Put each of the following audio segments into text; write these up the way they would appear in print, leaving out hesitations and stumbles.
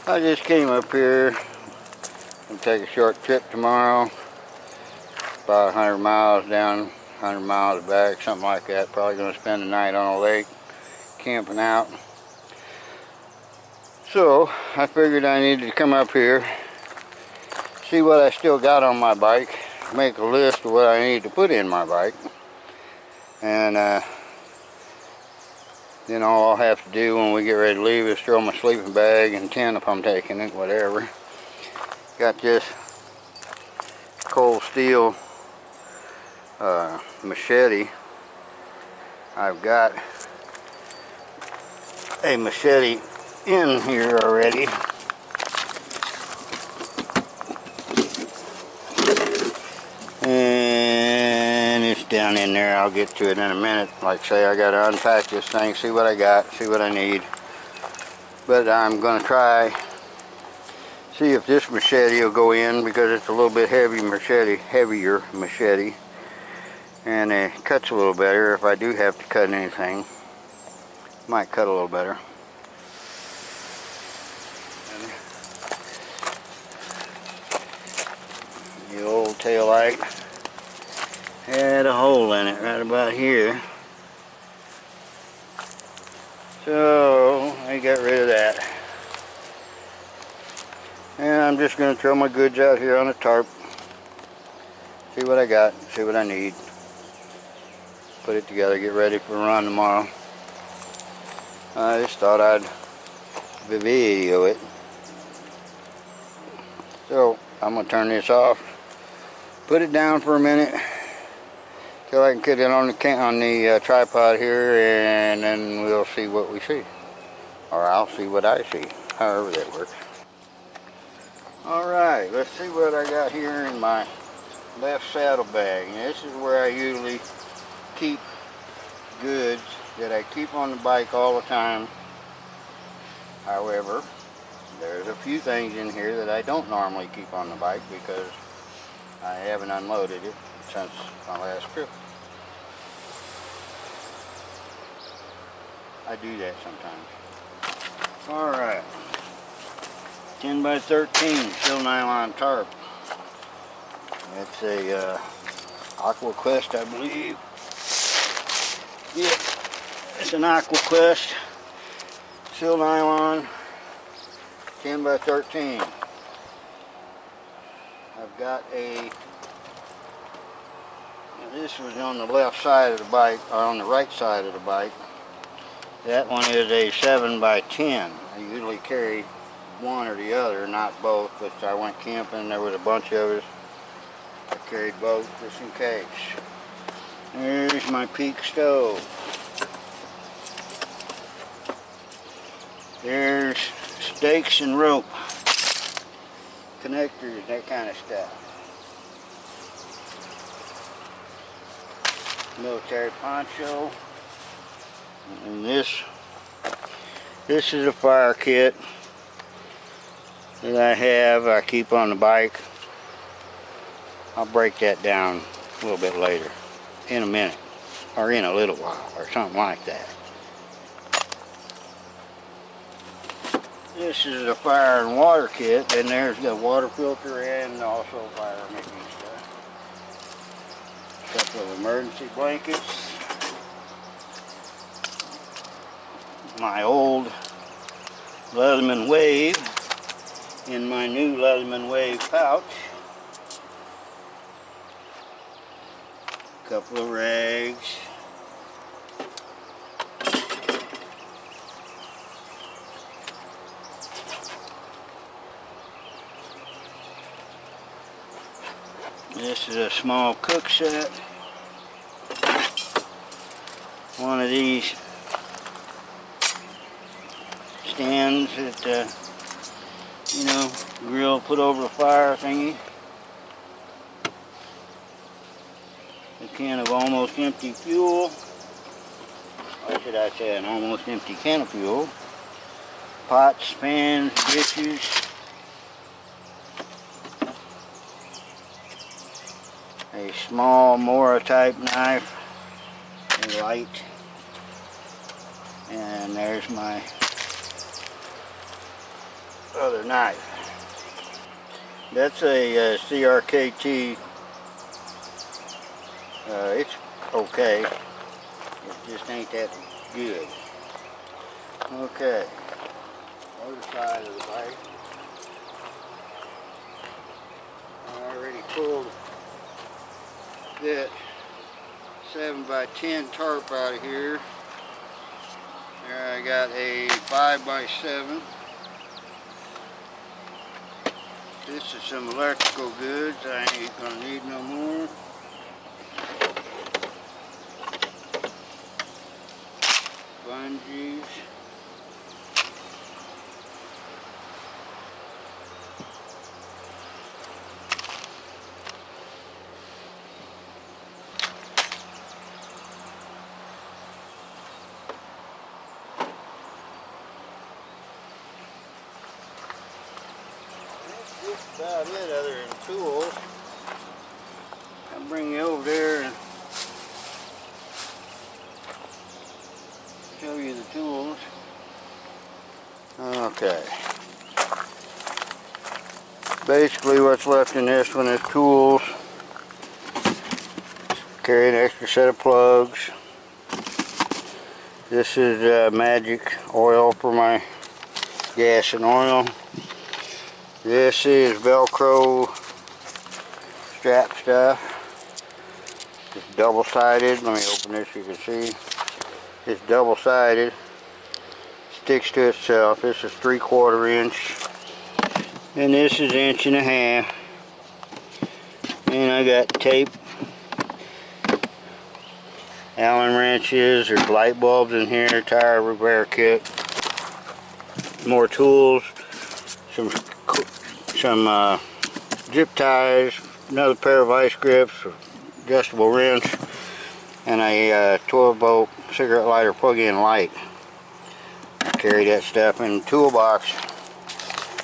I just came up here and take a short trip tomorrow. About 100 miles down, 100 miles back, something like that. Probably going to spend the night on a lake, camping out. So I figured I needed to come up here, see what I still got on my bike, make a list of what I need to put in my bike, and then all I'll have to do when we get ready to leave is throw my sleeping bag and tent if I'm taking it, whatever. Got this cold steel machete. I've got a machete in here already. And it's down in there. I'll get to it in a minute. Like I say, I got to unpack this thing, see what I got, see what I need. But I'm going to try, see if this machete will go in, because it's a little bit heavier machete. And it cuts a little better. If I do have to cut anything, it might cut a little better. And the old tail light had a hole in it right about here. So I got rid of that. And I'm just going to throw my goods out here on the tarp. See what I got, see what I need. Put it together, get ready for a run tomorrow. I just thought I'd video it. So I'm going to turn this off, put it down for a minute till I can get it on the tripod here, and then we'll see what we see. Or I'll see what I see, however that works. Alright, let's see what I got here in my left saddle bag. And this is where I usually keep goods that I keep on the bike all the time. However, there's a few things in here that I don't normally keep on the bike because I haven't unloaded it since my last trip. I do that sometimes. Alright, 10 by 13 steel nylon tarp. It's a Aqua Quest, I believe. Yeah, it's an Aqua Quest steel nylon 10 by 13. I've got a, this was on the left side of the bike, or on the right side of the bike. That one is a 7 by 10. I usually carry one or the other, not both, but I went camping, there was a bunch of us. I carried both just in case. There's my peak stove. There's stakes and rope, connectors, that kind of stuff. Military poncho. And this is a fire kit that I keep on the bike. I'll break that down a little bit later, in a minute, or in a little while, or something like that. This is a fire and water kit, and there's the water filter and also fire making stuff. A couple of emergency blankets. My old Leatherman Wave in my new Leatherman Wave pouch. A couple of rags. This is a small cook set. One of these stands that, you know, grill put over the fire thingy. A can of almost empty fuel. Or should I say an almost empty can of fuel. Pots, pans, dishes. A small Mora type knife. A light. And there's my other knife. That's a CRKT. It's okay. It just ain't that good. Okay. Other side of the bike. I already pulled that 7x10 tarp out of here. There I got a 5x7. This is some electrical goods I ain't gonna need no more. Bungees. That's about it other than tools. I'll bring you over there and show you the tools. Okay. Basically what's left in this one is tools. Carry an extra set of plugs. This is magic oil for my gas and oil. This is Velcro strap stuff. It's double-sided. Let me open this so you can see. It's double-sided. Sticks to itself. This is 3/4 inch. And this is 1.5 inches. And I got tape, Allen wrenches, there's light bulbs in here, tire repair kit, more tools, some zip ties, another pair of vice grips, adjustable wrench, and a 12-volt cigarette lighter plug-in light. Carry that stuff in the toolbox.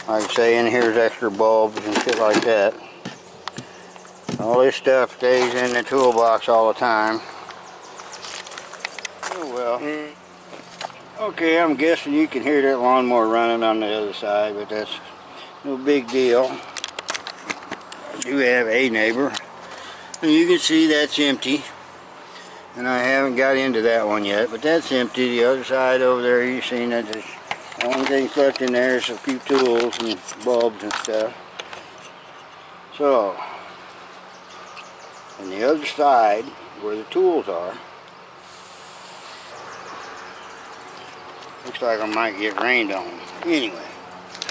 Like I say, in here's extra bulbs and shit like that. All this stuff stays in the toolbox all the time. Oh well. Okay, I'm guessing you can hear that lawnmower running on the other side, but that's no big deal. I do have a neighbor. And you can see that's empty. And I haven't got into that one yet, but that's empty. The other side over there, you've seen that the only thing left in there is a few tools and bulbs and stuff. So, on the other side, where the tools are, looks like I might get rained on. Anyway,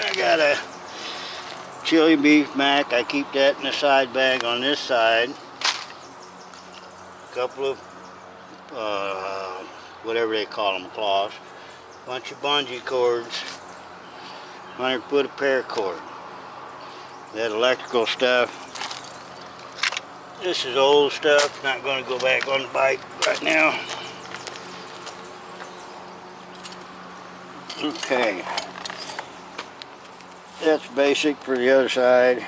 I got a chili beef mac. I keep that in the side bag on this side. A couple of whatever they call them, claws. Bunch of bungee cords. 100-foot of paracord. That electrical stuff. This is old stuff. Not going to go back on the bike right now. Okay. That's basic for the other side.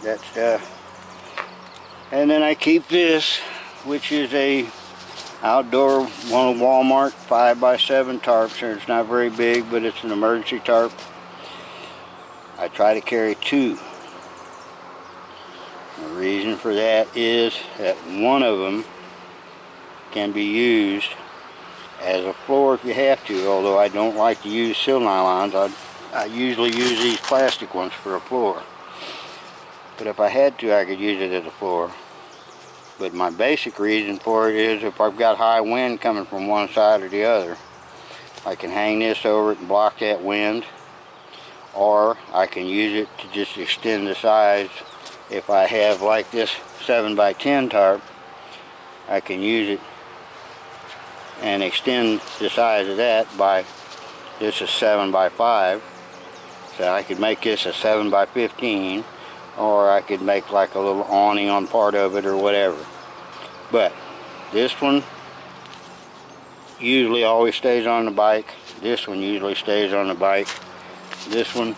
That stuff. And then I keep this, which is a outdoor one of Walmart 5x7 tarps. It's not very big, but it's an emergency tarp. I try to carry 2. The reason for that is that one of them can be used as a floor if you have to, although I don't like to use sil nylons. I usually use these plastic ones for a floor. But if I had to, I could use it as a floor. But my basic reason for it is if I've got high wind coming from one side or the other, I can hang this over it and block that wind, or I can use it to just extend the size. If I have like this 7x10 tarp, I can use it and extend the size of that by, this is 7x5, so I could make this a 7x15, or I could make like a little awning on part of it or whatever. But this one usually always stays on the bike. This one usually stays on the bike. This one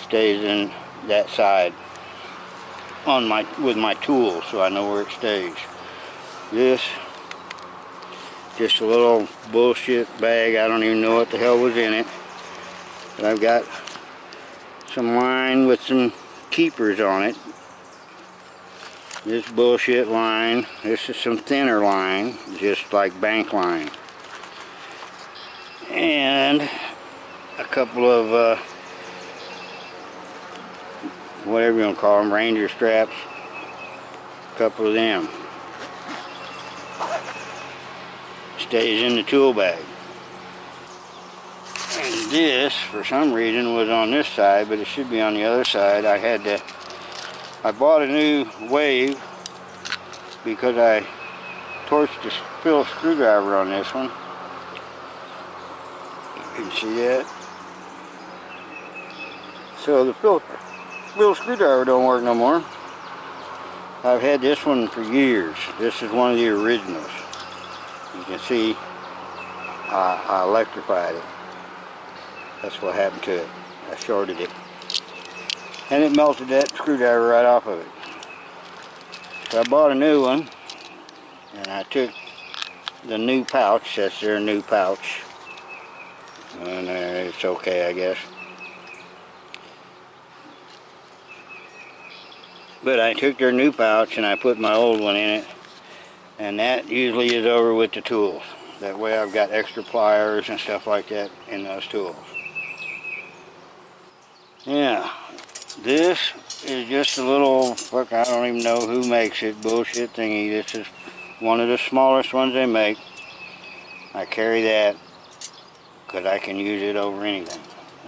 stays in that side on my with my tools, so I know where it stays. This, just a little bullshit bag. I don't even know what the hell was in it. But I've got some line with some keepers on it. This bullshit line. This is some thinner line, just like bank line. And a couple of whatever you want to call them, Ranger straps. A couple of them. Stays in the tool bag. And this, for some reason, was on this side, but it should be on the other side. I bought a new wave because I torched the Phillips screwdriver on this one. You can see that. So the Phillips screwdriver don't work no more. I've had this one for years. This is one of the originals. You can see I electrified it. That's what happened to it. I shorted it. And it melted that screwdriver right off of it. So I bought a new one. And I took the new pouch. That's their new pouch. And it's okay, I guess. But I took their new pouch and I put my old one in it. And that usually is over with the tools. That way I've got extra pliers and stuff like that in those tools. Yeah, this is just a little, fuck, I don't even know who makes it, bullshit thingy. This is one of the smallest ones they make. I carry that because I can use it over anything.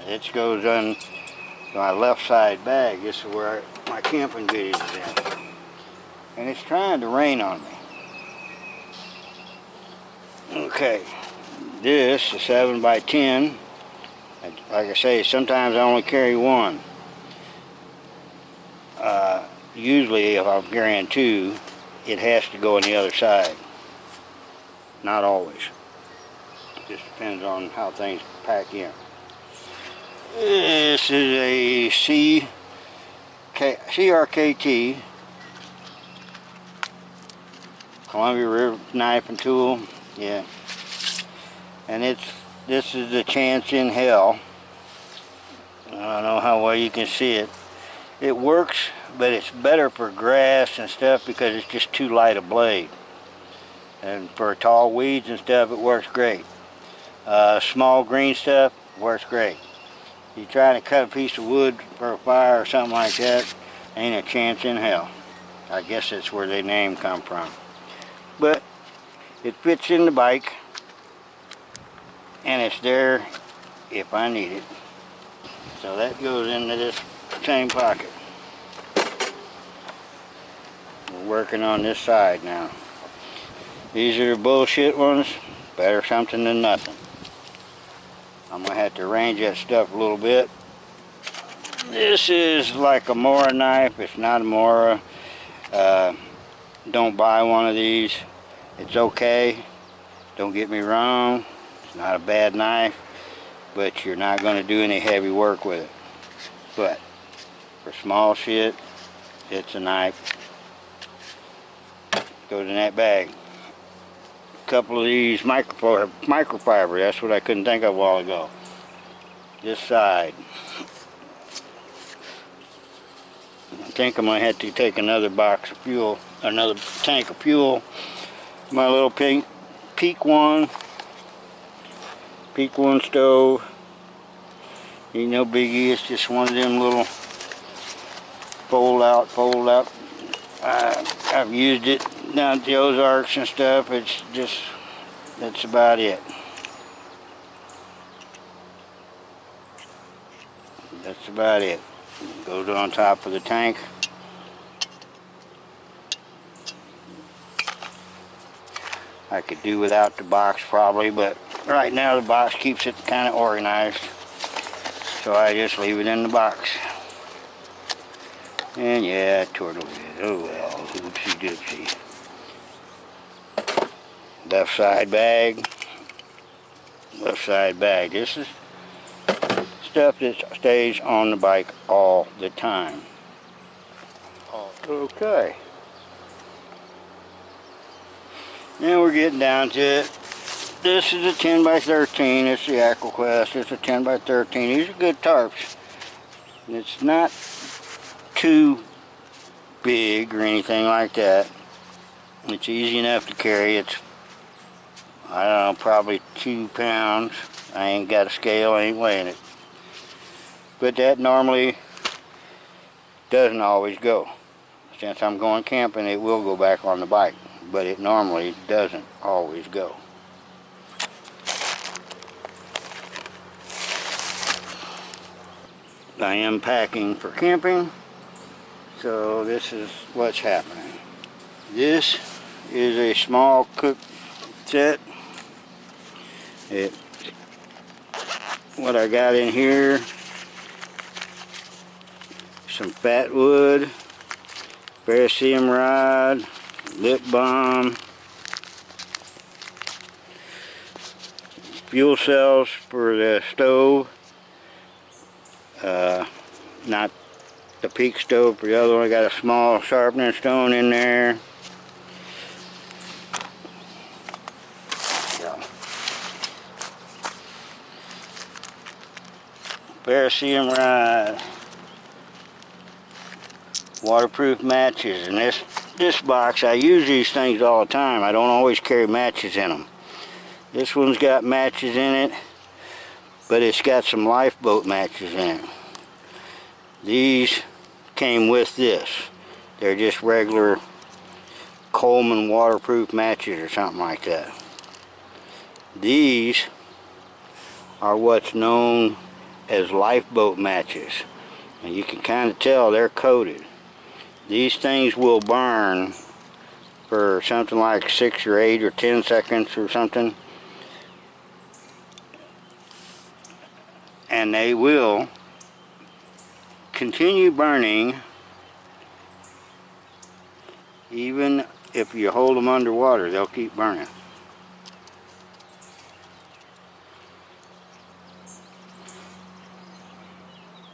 It goes on my left side bag. This is where my camping goodies is in. And it's trying to rain on me. Okay, this is 7x10. Like I say, sometimes I only carry one. Usually if I'm carrying two, it has to go on the other side. Not always. It just depends on how things pack in. This is a CRKT Columbia River knife and tool. Yeah. And this is the chance in hell. I don't know how well you can see it. It works, but it's better for grass and stuff because it's just too light a blade. And for tall weeds and stuff, it works great. Small green stuff works great. You try to cut a piece of wood for a fire or something like that, ain't a chance in hell. I guess that's where the name come from. But it fits in the bike, and it's there if I need it. So that goes into this same pocket. We're working on this side now. These are the bullshit ones. Better something than nothing. I'm gonna have to arrange that stuff a little bit. This is like a Mora knife. It's not a Mora. Don't buy one of these. It's okay. Don't get me wrong. It's not a bad knife, but you're not going to do any heavy work with it. But for small shit, it's a knife. Goes in that bag. A couple of these microfiber. That's what I couldn't think of a while ago. This side. I think I'm going to have to take another box of fuel, another tank of fuel. My little Peak One stove. Ain't no biggie, it's just one of them little fold out. I've used it down at the Ozarks and stuff. It's just, that's about it. That's about it. Goes on top of the tank. I could do without the box probably, but right now the box keeps it kind of organized. So I just leave it in the box. And yeah, turtle is. Oh well, oopsie doopsie. Left side bag. Left side bag. This is stuff that stays on the bike all the time. Okay. Now we're getting down to it. this is a 10 by 13. It's the AquaQuest. It's a 10 by 13. These are good tarps. It's not too big or anything like that. It's easy enough to carry. It's, I don't know, probably 2 pounds. I ain't got a scale, I ain't weighing it. But that normally doesn't always go. Since I'm going camping, it will go back on the bike, but it normally doesn't always go. I am packing for camping, so this is what's happening. This is a small cook set. What I got in here, some fat wood, ferrocerium rod, lip balm, fuel cells for the stove, not the peak stove, for the other one I got a small sharpening stone in there. Ferrocerium rod, waterproof matches, and this box, I use these things all the time. I don't always carry matches in them. This one's got matches in it, but it's got some lifeboat matches in it. These came with this. They're just regular Coleman waterproof matches or something like that. These are what's known as lifeboat matches, and you can kind of tell they're coated. These things will burn for something like 6 or 8 or 10 seconds or something, and they will continue burning even if you hold them underwater. They'll keep burning.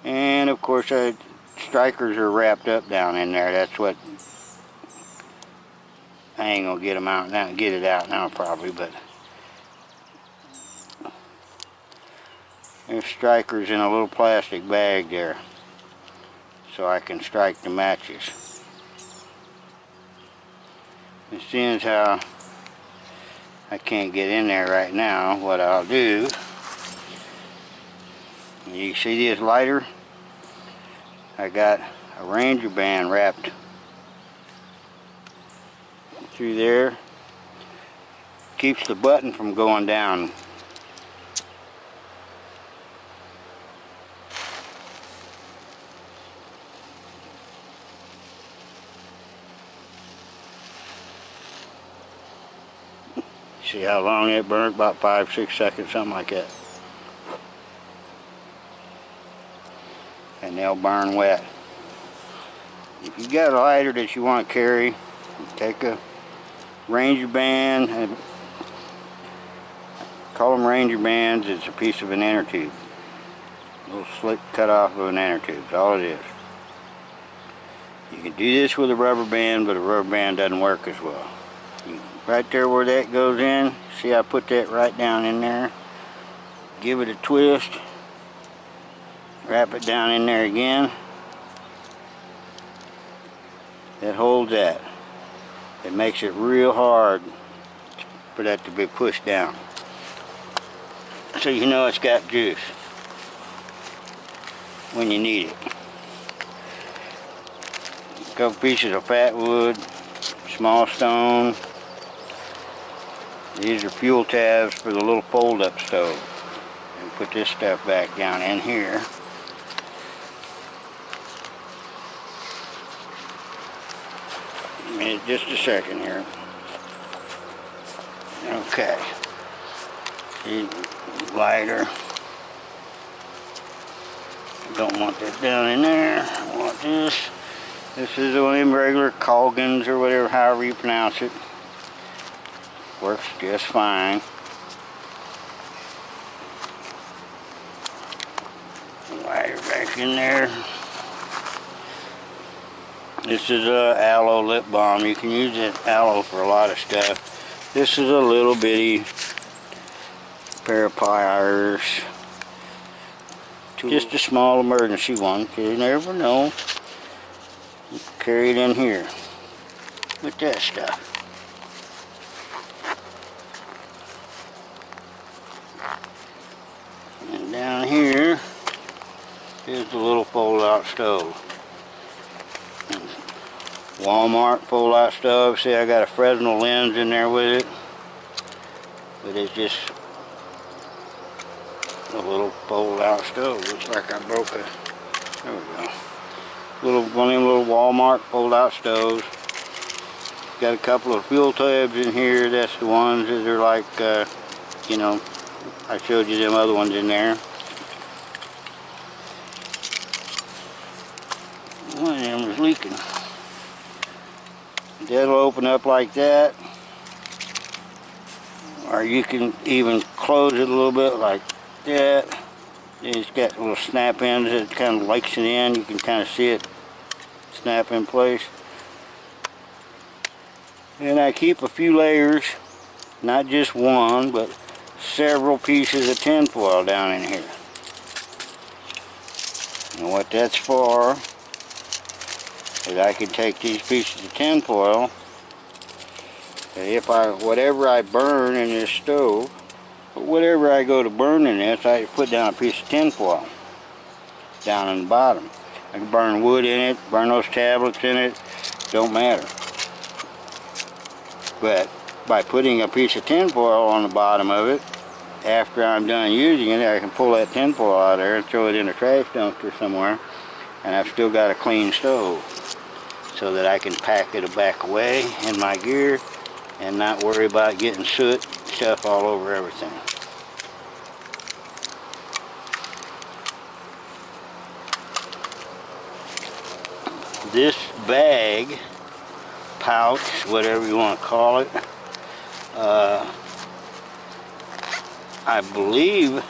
And of course, strikers are wrapped up down in there. That's what, I ain't gonna get them out now, get it out now probably, but there's strikers in a little plastic bag there, so I can strike the matches. And seeing as how I can't get in there right now, what I'll do, you see this lighter? I got a Ranger band wrapped through there. Keeps the button from going down. See how long it burned? About 5 or 6 seconds, something like that. And they'll burn wet. If you got a lighter that you want to carry, take a Ranger band, and call them Ranger bands. It's a piece of an inner tube, a little slick cut off of an inner tube. That's all it is. You can do this with a rubber band, but a rubber band doesn't work as well. Right there where that goes in, see I put that right down in there. Give it a twist. Wrap it down in there again. That holds that. It makes it real hard for that to be pushed down, so you know it's got juice when you need it. A couple pieces of fat wood, small stone. These are fuel tabs for the little fold-up stove. And put this stuff back down in here. Just a second here. Okay. Lighter. Don't want that down in there. I want this. This is one of them regular Colgans or whatever, however you pronounce it. Works just fine. Lighter back in there. This is a aloe lip balm. You can use that aloe for a lot of stuff. This is a little bitty pair of pliers. Just a small emergency one, because you never know. You carry it in here with that stuff. And down here is the little fold-out stove. Walmart fold-out stove. See, I got a Fresnel lens in there with it, but it's just a little fold-out stove. Looks like I broke a. There we go. One of them little Walmart fold-out stoves. Got a couple of fuel tubs in here. That's the ones that are like, you know, I showed you them other ones in there. One of them was leaking. That'll open up like that, or you can even close it a little bit like that. It's got little snap ends that kind of likes it in. You can kind of see it snap in place. And I keep a few layers, not just one, but several pieces of tin foil down in here. And what that's for is I can take these pieces of tin foil, and whatever I burn in this stove, whatever I go to burn in this, I put down a piece of tin foil down in the bottom. I can burn wood in it, burn those tablets in it, don't matter. But by putting a piece of tin foil on the bottom of it, after I'm done using it, I can pull that tin foil out of there and throw it in a trash dumpster somewhere, and I've still got a clean stove, so that I can pack it back away in my gear and not worry about getting soot stuff all over everything. This bag, pouch, whatever you want to call it, I believe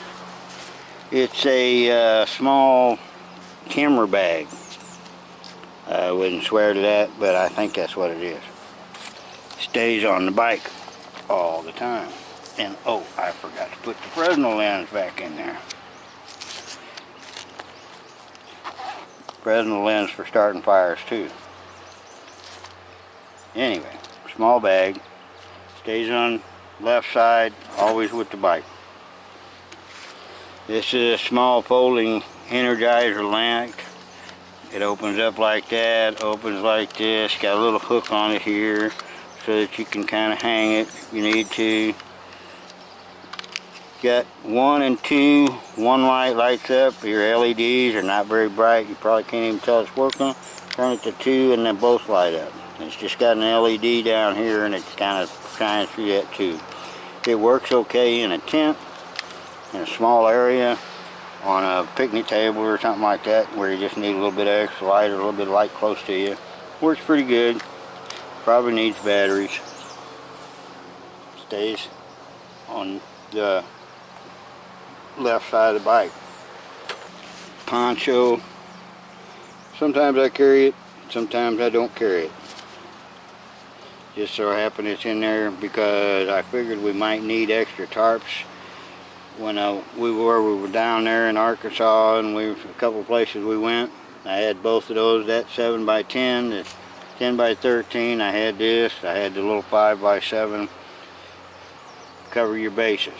it's a small camera bag. I wouldn't swear to that, but I think that's what it is. Stays on the bike all the time. And oh, I forgot to put the Fresnel lens back in there. Fresnel lens for starting fires too. Anyway, small bag, stays on left side, always with the bike. This is a small folding Energizer lamp. It opens up like that, opens like this, got a little hook on it here so that you can kind of hang it if you need to. Got 1 and 2, one light lights up. Your LEDs are not very bright, you probably can't even tell it's working. Turn it to 2 and then both light up. It's just got an LED down here and it kind of shines through that too. It works okay in a tent, in a small area, on a picnic table or something like that, where you just need a little bit of extra light or a little bit of light close to you. Works pretty good. Probably needs batteries. Stays on the left side of the bike. Poncho. Sometimes I carry it, sometimes I don't carry it. Just so happen it's in there because I figured we might need extra tarps. When we were down there in Arkansas, and a couple of places we went, I had both of those, that 7x10, the 10x13. I had this, I had the little 5x7. Cover your bases.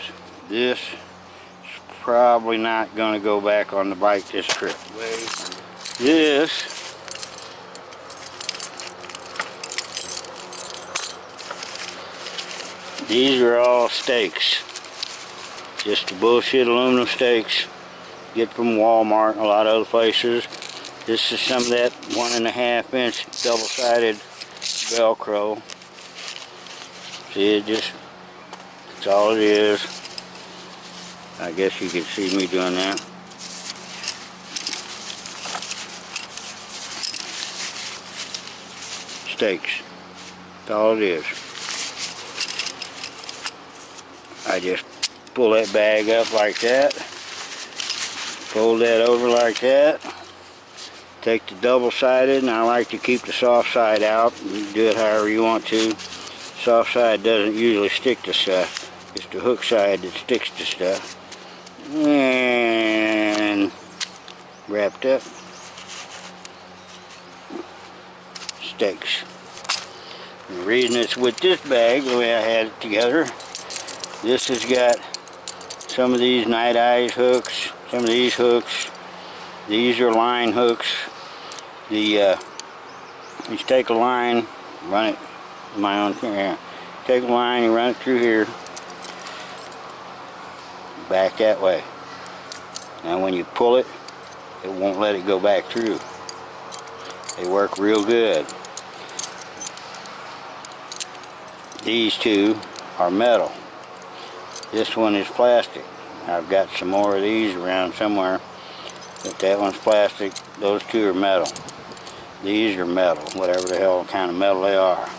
This is probably not going to go back on the bike this trip. These are all stakes. Just the bullshit aluminum stakes. Get from Walmart and a lot of other places. This is some of that 1.5 inch double-sided Velcro. See, that's all it is. I guess you can see me doing that. Stakes. That's all it is. I just pull that bag up like that, fold that over like that, take the double-sided, and I like to keep the soft side out. You can do it however you want to. Soft side doesn't usually stick to stuff. It's the hook side that sticks to stuff. And wrapped up. Sticks. The reason it's with this bag, the way I had it together, this has got some of these night eyes hooks, some of these hooks. These are line hooks. You take a line, run it, my own camera. Take a line, you run it through here, back that way. Now when you pull it, it won't let it go back through. They work real good. These two are metal. This one is plastic. I've got some more of these around somewhere, but that one's plastic. Those two are metal. These are metal, whatever the hell kind of metal they are.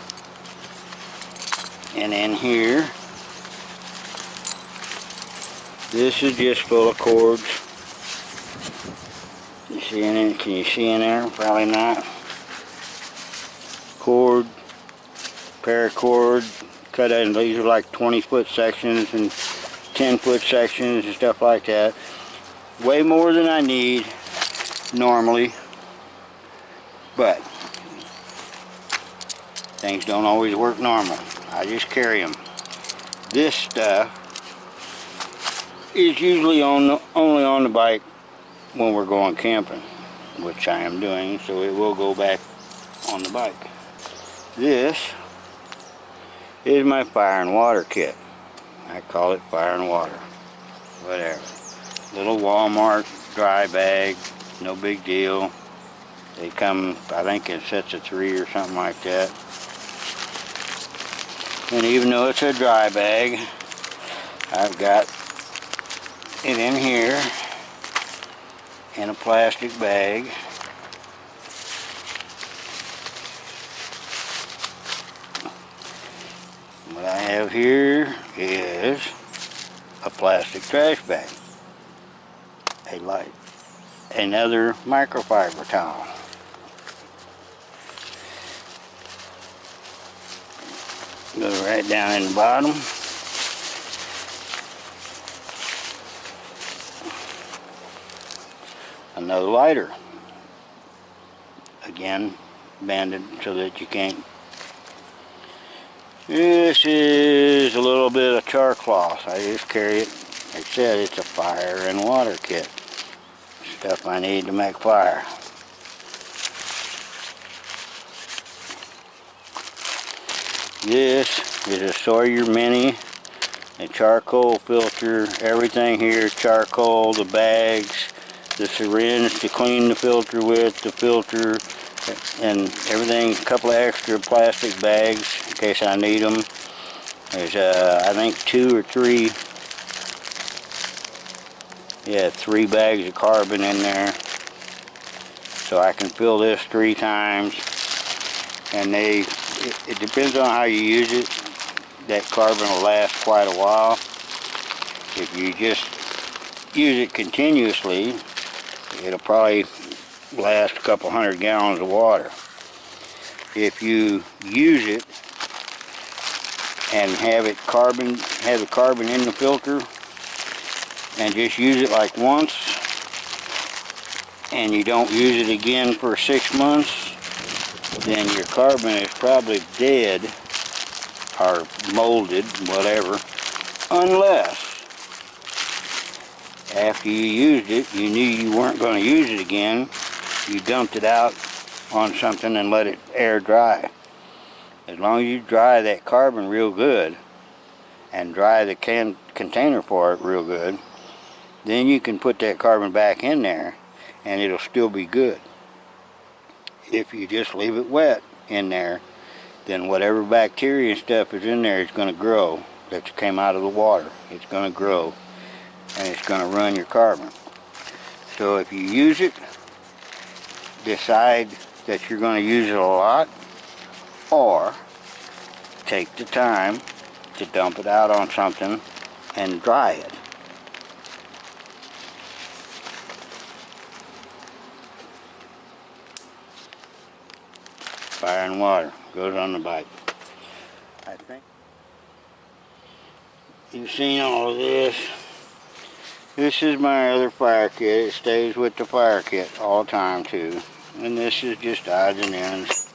And in here, this is just full of cords. You see in it? Can you see in there? Probably not. Cord, paracord, cut out. These are like 20-foot sections and 10-foot sections and stuff like that. Way more than I need normally, but things don't always work normal. I just carry them. This stuff is usually only on the bike when we're going camping, which I am doing, so it will go back on the bike. This is my fire and water kit. I call it fire and water. Whatever. Little Walmart dry bag, no big deal. They come, I think in sets of 3 or something like that. And even though it's a dry bag, I've got it in here in a plastic bag. What I have here is a plastic trash bag, a light, another microfiber towel, go right down in the bottom. Another lighter, again banded so that you can't. This is a little bit of char cloth. I just carry it. Like I said, it's a fire and water kit. Stuff I need to make fire. This is a Sawyer Mini, a charcoal filter. Everything here is charcoal. The bags, the syringe to clean the filter with, the filter, and everything. A couple of extra plastic bags in case I need them. There's I think 2 or 3, yeah, 3 bags of carbon in there, so I can fill this 3 times. And it depends on how you use it. That carbon will last quite a while. If you just use it continuously, it'll probably last a couple 100 gallons of water. If you use it and have the carbon in the filter and just use it like once, and you don't use it again for 6 months, then your carbon is probably dead or molded, whatever, unless after you used it, you knew you weren't going to use it again, you dumped it out on something and let it air dry. As long as you dry that carbon real good and dry the container for it real good, then you can put that carbon back in there and it'll still be good. If you just leave it wet in there, then whatever bacteria and stuff is in there is going to grow, that came out of the water. It's going to grow and it's going to run your carbon. So if you use it, decide that you're going to use it a lot, or take the time to dump it out on something and dry it. Fire and water goes on the bike, I think. You've seen all of this. This is my other fire kit. It stays with the fire kit all the time too. And this is just odds and ends.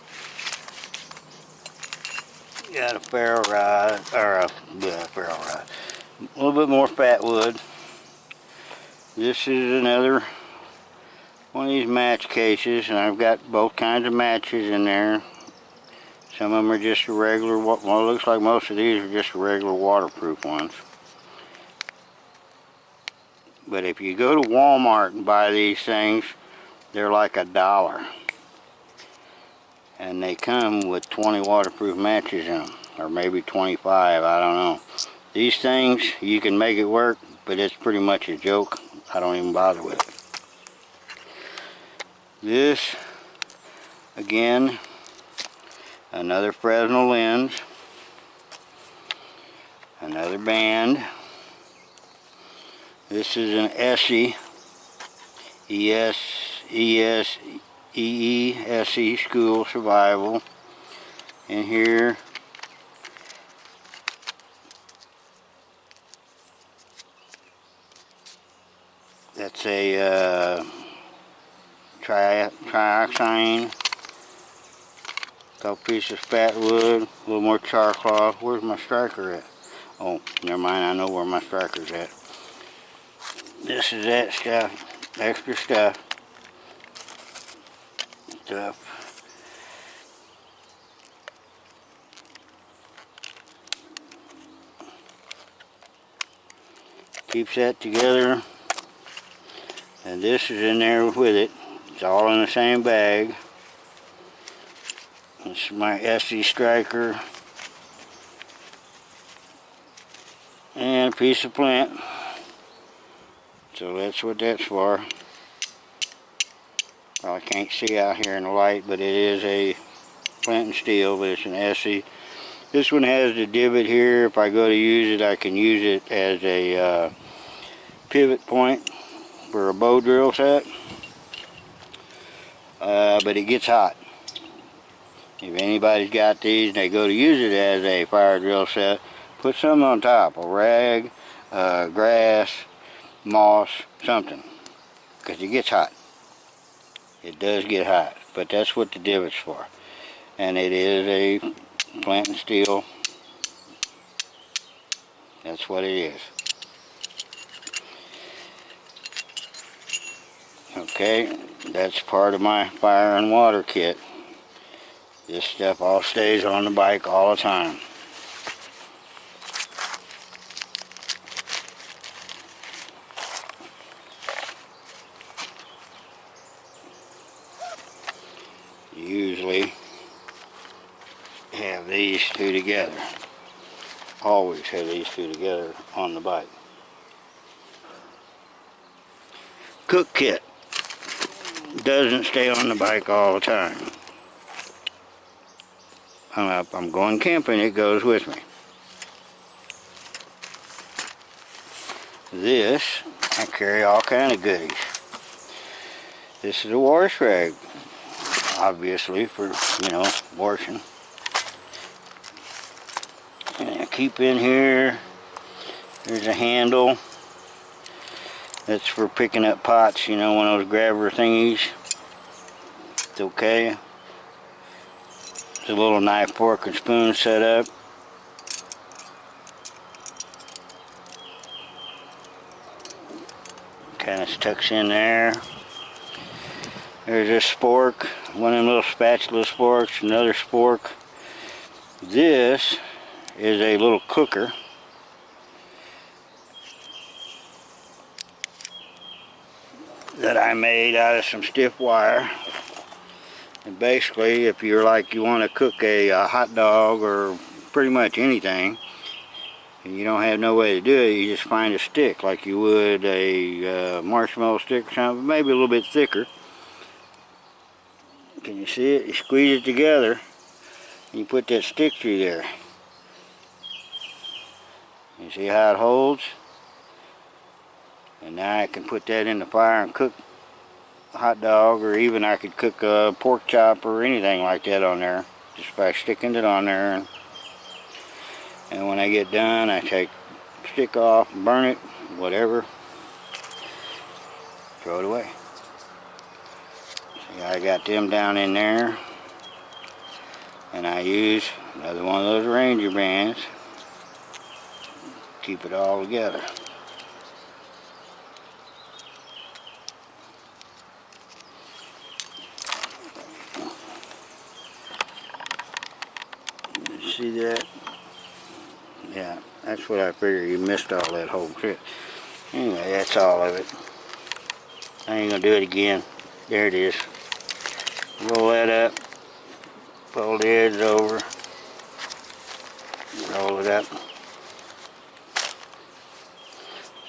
Got a ferro rod, or a ferro rod. A little bit more fat wood. This is another one of these match cases, and I've got both kinds of matches in there. Some of them are just a regular, well, it looks like most of these are just regular waterproof ones. But if you go to Walmart and buy these things, they're like $1. And they come with 20 waterproof matches in them, or maybe 25, I don't know. These things, you can make it work, but it's pretty much a joke. I don't even bother with it. This, again, another Fresnel lens, another band. This is an ESSE, ESSE School Survival. And here, that's a trioxane, couple pieces of fat wood, a little more char cloth. Where's my striker at? Oh, never mind, I know where my striker's at. This is that stuff, extra stuff. Keeps that together. And this is in there with it. It's all in the same bag. This is my ESSE striker. And a piece of flint. So that's what that's for. Well, I can't see out here in the light, but it is a flint and steel, but it's an ESSE. This one has the divot here. If I go to use it, I can use it as a pivot point for a bow drill set. But it gets hot. If anybody's got these and they go to use it as a fire drill set, put something on top, a rag, grass, moss, something, because it gets hot. It does get hot, but that's what the divot's for. And it is a flint and steel. That's what it is. Okay, that's part of my fire and water kit. This stuff all stays on the bike all the time. Usually have these two together. Always have these two together on the bike. Cook kit doesn't stay on the bike all the time. I'm going camping, it goes with me. This, I carry all kind of goodies. This is a wash rag, obviously, for, you know, washing. And I keep in here, there's a handle. That's for picking up pots, you know, one of those grabber thingies. It's okay. There's a little knife, fork, and spoon set up. Kind of tucks in there. There's a spork, one of them little spatula sporks, another spork. This is a little cooker. That I made out of some stiff wire. And basically, if you're like you want to cook a hot dog or pretty much anything, and you don't have no way to do it, you just find a stick like you would a marshmallow stick or something, maybe a little bit thicker. Can you see it? You squeeze it together, and you put that stick through there. You see how it holds? And now I can put that in the fire and cook a hot dog, or even I could cook a pork chop or anything like that on there, just by sticking it on there. And when I get done, I take stick off, burn it, whatever. Throw it away. See, I got them down in there. And I use another one of those Ranger bands. Keep it all together. See that? Yeah, that's what I figured. You missed all that whole trip. Anyway, that's all of it. I ain't gonna do it again. There it is. Roll that up. Fold the edge over. Roll it up.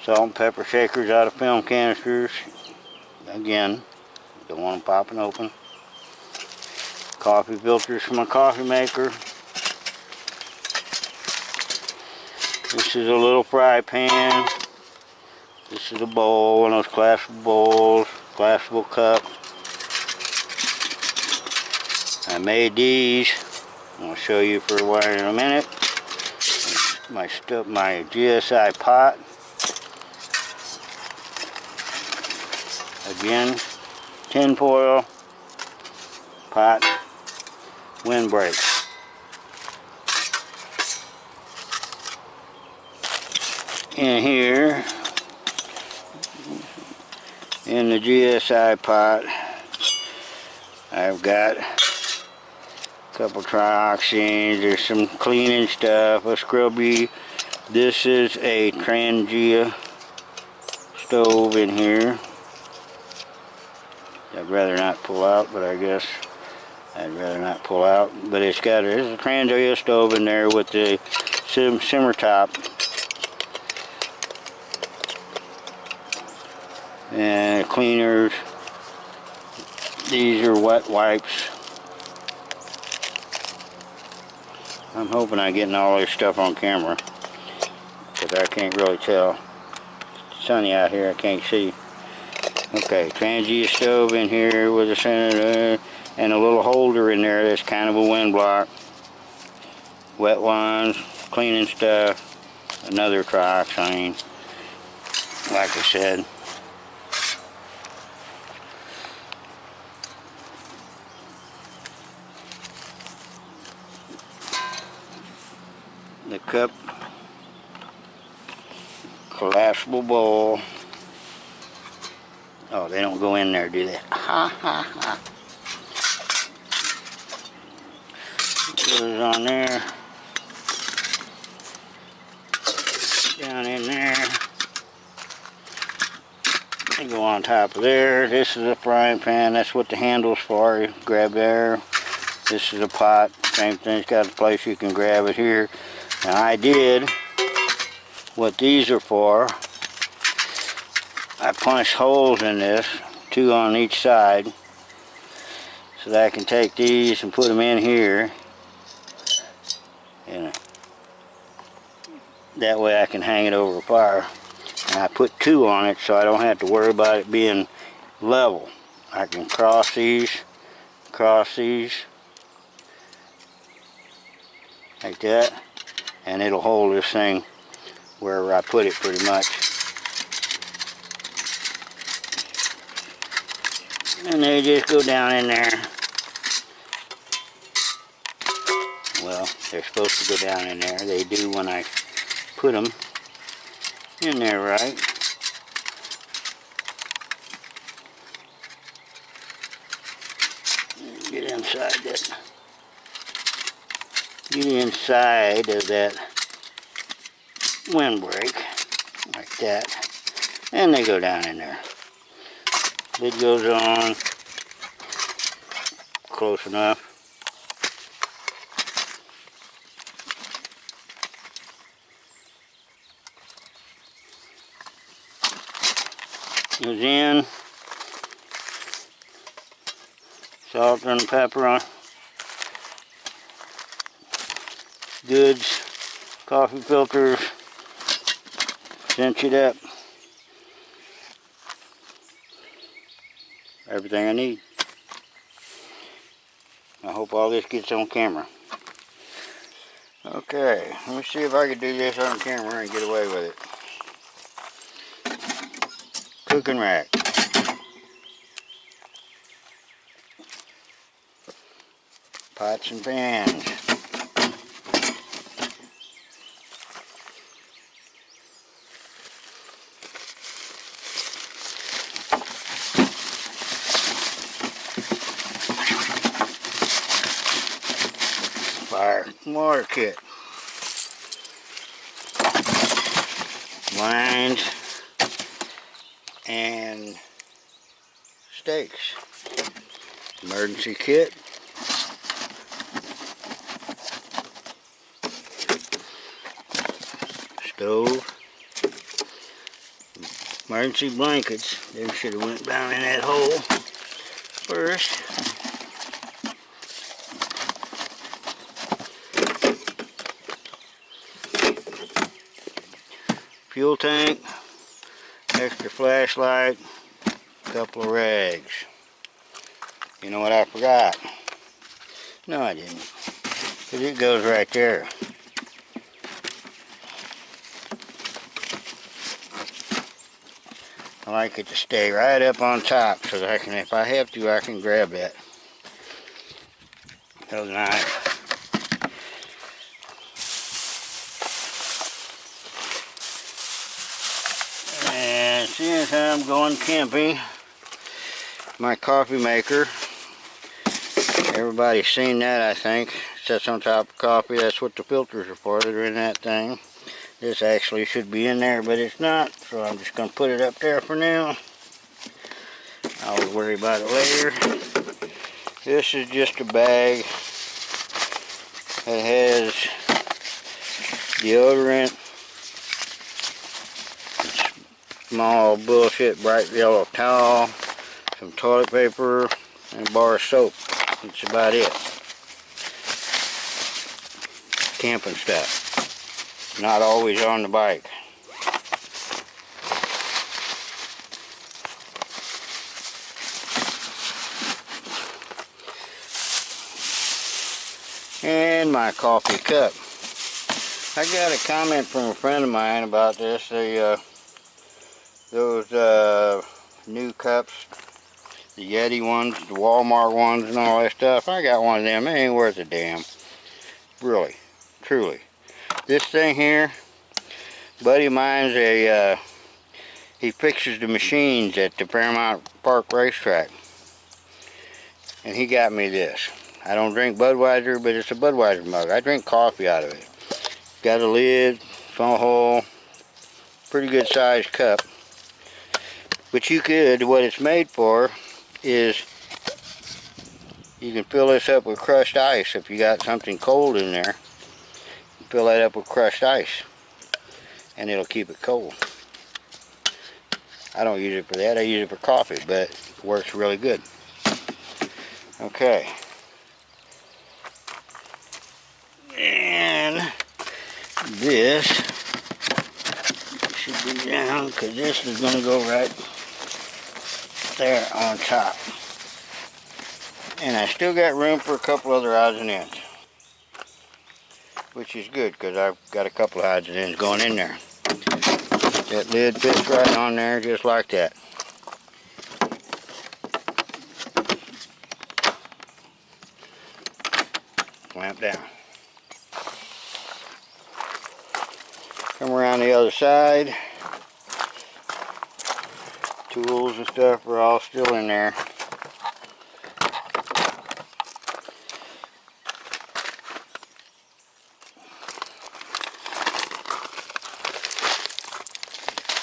Salt and pepper shakers out of film canisters. Again, don't want them popping open. Coffee filters from a coffee maker. This is a little fry pan. This is a bowl, one of those collapsible bowls, collapsible cup. I made these. I'll show you for a while in a minute. My GSI pot. Again, tin foil pot, windbreak. In here, in the GSI pot, I've got a couple trioxanes. There's some cleaning stuff, a scrubby. This is a Trangia stove in here. I'd rather not pull out, but I guess I'd rather not pull out. But it's got a Trangia stove in there with the simmer top. And cleaners. These are wet wipes. I'm hoping I'm getting all this stuff on camera, because I can't really tell. It's sunny out here, I can't see. Okay, Trangia stove in here with a center and a little holder in there that's kind of a wind block. Wet ones, cleaning stuff, another trioxane, like I said. The cup, collapsible bowl. Oh, they don't go in there, do they? Ha ha ha. Goes on there. Down in there. They go on top of there. This is a frying pan. That's what the handle's for. You grab there. This is a pot. Same thing. It's got a place you can grab it here. Now I did what these are for. I punched holes in this, 2 on each side, so that I can take these and put them in here. And that way I can hang it over the fire. And I put 2 on it so I don't have to worry about it being level. I can cross these, like that, and it'll hold this thing wherever I put it pretty much. And they just go down in there. Well, they're supposed to go down in there. They do when I put them in there right. Get inside that. Get inside of that windbreak, like that. And they go down in there. Lid goes on. Close enough. Goes in. Salt and pepper on. Goods. Coffee filters. Cinch it up. Everything I need. I hope all this gets on camera. Okay, let me see if I can do this on camera and get away with it. Cooking rack. Pots and pans. Fire and water kit. Lines and stakes. Emergency kit. Stove. Emergency blankets. They should have went down in that hole first. Fuel tank, extra flashlight, a couple of rags. You know what I forgot? No, I didn't. Because it goes right there. I like it to stay right up on top so that I can, if I have to, I can grab that. That was nice. And seeing as I'm going camping, my coffee maker, everybody's seen that, I think. It sits on top of coffee. That's what the filters are for. They're in that thing. This actually should be in there, but it's not, so I'm just going to put it up there for now. I'll worry about it later. This is just a bag that has deodorant, small bullshit bright yellow towel, some toilet paper, and a bar of soap. That's about it. Camping stuff. Not always on the bike. And my coffee cup. I got a comment from a friend of mine about this. Those new cups, the Yeti ones, the Walmart ones and all that stuff. I got one of them. It ain't worth a damn. Really. Truly. This thing here, buddy of mine's he fixes the machines at the Paramount Park racetrack. And he got me this. I don't drink Budweiser, but it's a Budweiser mug. I drink coffee out of it. Got a lid, small hole, pretty good sized cup. But you could, what it's made for is you can fill this up with crushed ice if you got something cold in there. Fill that up with crushed ice and it'll keep it cold. I don't use it for that, I use it for coffee, but it works really good. Okay. And this should be down because this is going to go right there on top. And I still got room for a couple other odds and ends, which is good because I've got a couple of odds and ends going in there. That lid fits right on there just like that. Clamp down. Come around the other side. Tools and stuff are all still in there.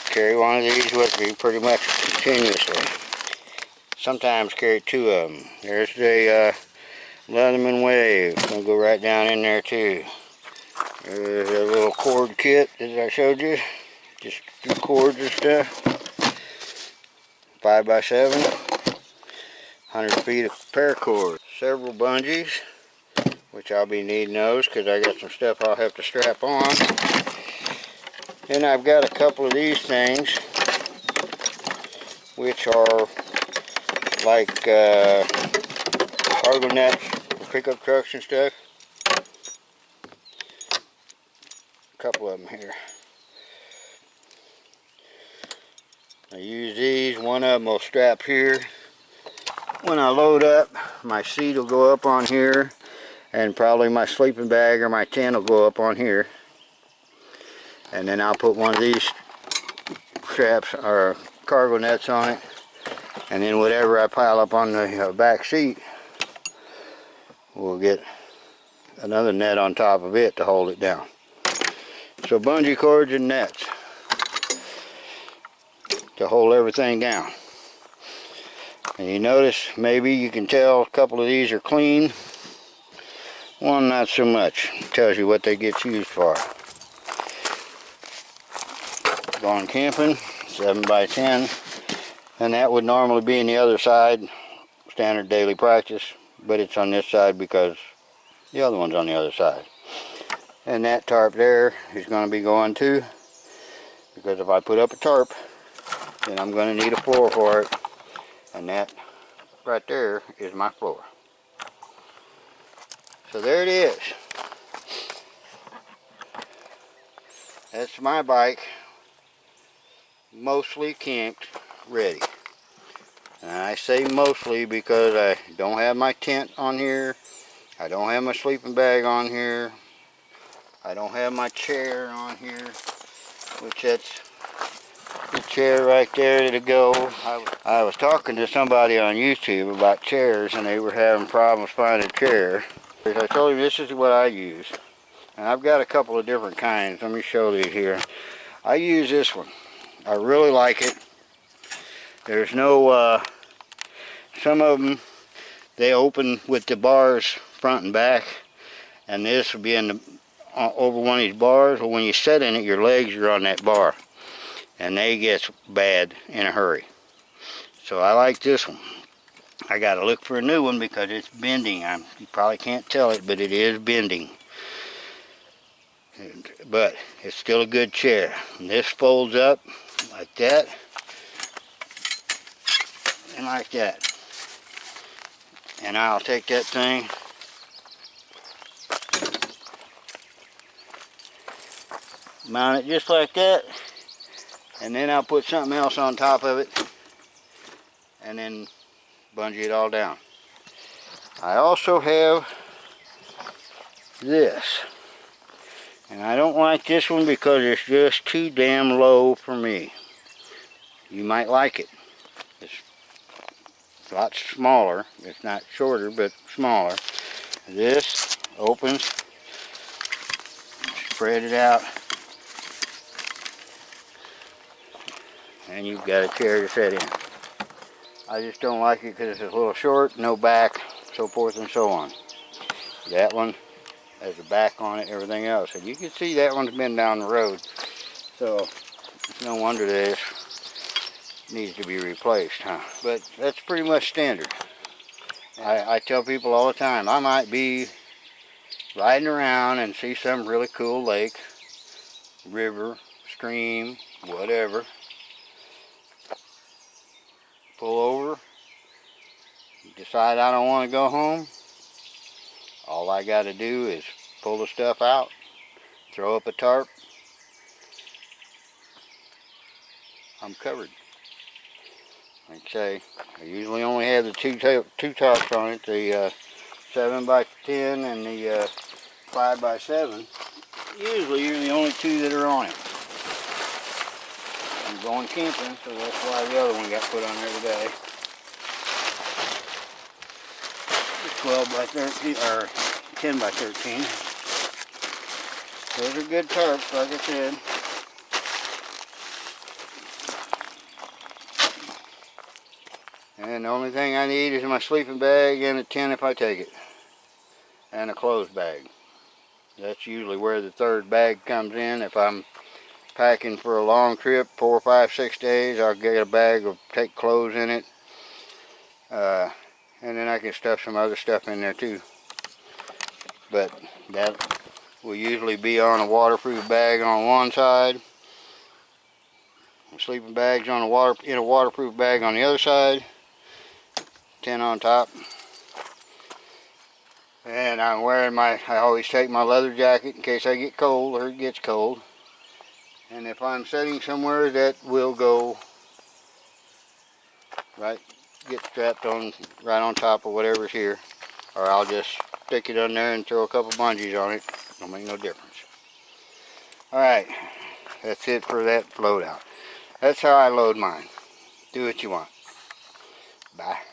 Carry one of these with me pretty much continuously. Sometimes carry two of them. There's the Leatherman Wave. Gonna go right down in there too. There's a little cord kit that I showed you. Just two cords and stuff. 5x7. 100 feet of paracord. Several bungees, which I'll be needing those because I got some stuff I'll have to strap on. Then I've got a couple of these things, which are like cargo nets for pickup trucks and stuff. couple of them here. I use these. One of them will strap here. When I load up, my seat will go up on here, and probably my sleeping bag or my tent will go up on here. And then I'll put one of these straps or cargo nets on it, and then whatever I pile up on the back seat, we'll get another net on top of it to hold it down. So bungee cords and nets to hold everything down. And you notice, maybe you can tell a couple of these are clean, one not so much. It tells you what they get used for. Going camping, 7x10, and that would normally be on the other side, standard daily practice, but it's on this side because the other one's on the other side. And that tarp there is going to be going too, because if I put up a tarp, then I'm going to need a floor for it, and that right there is my floor. So there it is. That's my bike, mostly camped, ready. And I say mostly because I don't have my tent on here, I don't have my sleeping bag on here, I don't have my chair on here, which that's the chair right there to go. I was talking to somebody on YouTube about chairs, and they were having problems finding a chair. I told him this is what I use. And I've got a couple of different kinds. Let me show these here. I use this one. I really like it. There's no, some of them, they open with the bars front and back. And this will be in the, over one of these bars. Well, when you sit in it, your legs are on that bar. And they get bad in a hurry. So I like this one. I got to look for a new one because it's bending. You probably can't tell it, but it is bending. But it's still a good chair. And this folds up like that and like that. And I'll take that thing, mount it just like that, and then I'll put something else on top of it and then bungee it all down. I also have this, and I don't like this one because it's just too damn low for me. You might like it. It's a lot smaller. It's not shorter, but smaller. This opens, spread it out, and you've got a chair to sit in. I just don't like it because it's a little short, no back, so forth and so on. That one has a back on it, everything else. And you can see that one's been down the road. So it's no wonder this needs to be replaced, huh? But that's pretty much standard. I tell people all the time, I might be riding around and see some really cool lake, river, stream, whatever. Pull over, decide I don't want to go home. All I got to do is pull the stuff out, throw up a tarp. I'm covered. Like I say, I usually only have the two tarps on it, the 7x10 and the 5x7. Usually you're the only two that are on it. I'm going camping, so that's why the other one got put on there today. 12x13 or 10x13. Those are good tarps, like I said. And the only thing I need is my sleeping bag and a tent if I take it. And a clothes bag. That's usually where the third bag comes in. If I'm packing for a long trip, 4, 5, 6 days, I'll get a bag of take clothes in it. And then I can stuff some other stuff in there too. But that will usually be on a waterproof bag on one side. Sleeping bags on in a waterproof bag on the other side. Tent on top. And I'm wearing my, I always take my leather jacket in case I get cold or it gets cold. And if I'm sitting somewhere that will go right, get strapped on right on top of whatever's here, or I'll just stick it on there and throw a couple bungees on it. Don't make no difference. Alright, that's it for that load out. That's how I load mine. Do what you want. Bye.